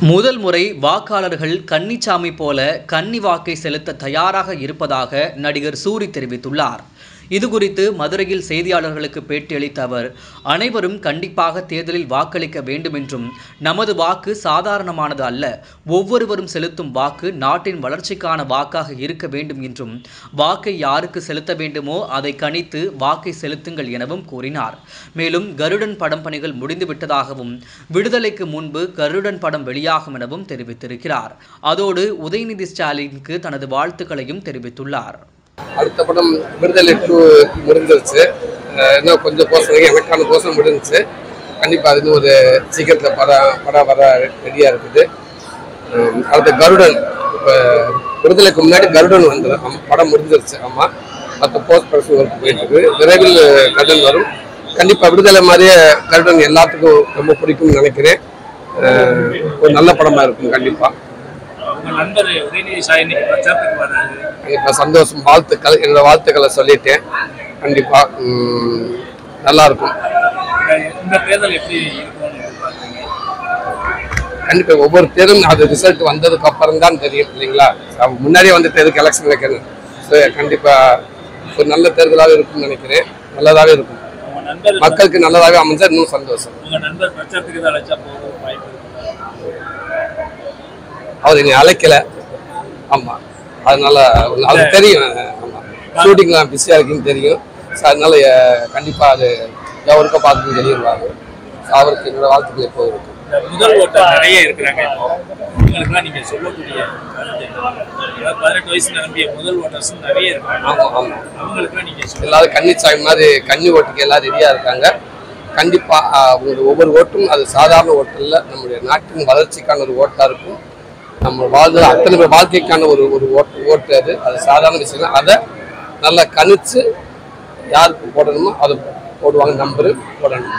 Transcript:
முதல் முறை வாக்காளர்கள் கன்னிச்சாமி போல கன்னி வாக்கை செலுத்த தயாராக இருப்பதாக நடிகர் சூரி தெரிவித்துள்ளார். இதுகுறித்து மதுரையில் செய்தியாளர்களுக்கு பேட்டியளித்த அவர், அனைவரும் கண்டிப்பாக தேர்தலில் வாக்களிக்க வேண்டும் என்றும், நமது வாக்கு சாதாரணமானது அல்ல, ஒவ்வொருவரும் செலுத்தும் வாக்கு நாட்டின் வளர்ச்சிக்கான வாக்காக இருக்க வேண்டும் என்றும், வாக்கை யாருக்கு செலுத்த வேண்டுமோ அதை கணித்து வாக்கை செலுத்துங்கள் எனவும் கூறினார். மேலும் கருடன் படம் பணிகள் முடிந்துவிட்டதாகவும், விடுதலைக்கு முன்பு கருடன் படம் வெளியாகும் எனவும் தெரிவித்திருக்கிறார். அதோடு உதயநிதி ஸ்டாலினுக்கு தனது வாழ்த்துக்களையும் தெரிவித்துள்ளார். அடுத்த படம் விடுதலை 2 முடிஞ்சிருச்சு. இன்னும் கொஞ்சம் போர்ஷன் எனக்கான போர்ஷன் முடிஞ்சிச்சு. கண்டிப்பாக அது இன்னும் ஒரு சீக்கிரத்தில் படம் வர ரெடியாக இருக்குது. அடுத்த கருடன், இப்போ விடுதலைக்கு முன்னாடி கருடன் வந்தது படம் முடிஞ்சிருச்சு. ஆமாம், மற்ற போஸ்ட் ப்ரொடக்ஷன் ஒர்க் போயிட்டு விரைவில் கருடன் வரும். கண்டிப்பாக விடுதலை மாதிரியே கருடன் எல்லாத்துக்கும் ரொம்ப பிடிக்கும்னு நினைக்கிறேன். ஒரு நல்ல படமாக இருக்கும். கண்டிப்பாக இப்போ சந்தோஷம், வாழ்த்துக்கள், என்னோட வாழ்த்துக்களை சொல்லிட்டேன். கண்டிப்பா நல்லா இருக்கும். கண்டிப்பா ஒவ்வொரு தேர்தலும் அது ரிசல்ட் வந்ததுக்கு அப்புறம் தான் தெரியும் இல்லைங்களா. முன்னாடியே வந்து தேர்தலுக்கு எலெக்ஷன் வைக்கணும். கண்டிப்பா ஒரு நல்ல தேர்தலாக இருக்கும்னு நினைக்கிறேன். நல்லதாகவே இருக்கும். மக்களுக்கு நல்லதாகவே அமைஞ்சா இன்னும் சந்தோஷம். அவர் என்னை அழைக்கல. ஆமா, அதனால அது தெரியும். ஆமா, ஷூட்டிங்லாம் பிஸியாக இருக்குன்னு தெரியும். அதனால கண்டிப்பாக அது எவருக்கும் பார்த்துன்னு தெரியுவாரு. அவருக்கு என்னோட வாழ்த்துக்கள் எப்போது இருக்கும். முதல் ஓட்டர் நிறைய இருக்கிறாங்க. உங்களுக்குலாம் நீங்க சொல்லக்கூடிய 18 வயசு நிரம்பிய முதல் ஓட்டர்ஸ் நிறைய இருக்காங்க. ஆமாம் ஆமாம், அவங்களுக்குலாம் நீங்க எல்லாரும் கன்னிச்சாமி மாதிரி கன்னி ஓட்டுக்கு எல்லாரும் ரெடியாக இருக்காங்க. கண்டிப்பாக அவங்களுடைய ஒவ்வொரு ஓட்டும் அது சாதாரண ஓட்டு இல்லை, நம்முடைய நாட்டின் வளர்ச்சிக்கான ஒரு ஓட்டாக இருக்கும். நம்ம அத்தனை பேர் வாழ்க்கைக்கான ஒரு ஓட்டு அது சாதாரண விஷயம். அதை நல்லா கணிச்சு யாருக்கு போடணுமோ அதை போடுவாங்க. நம்பரு போடணும்.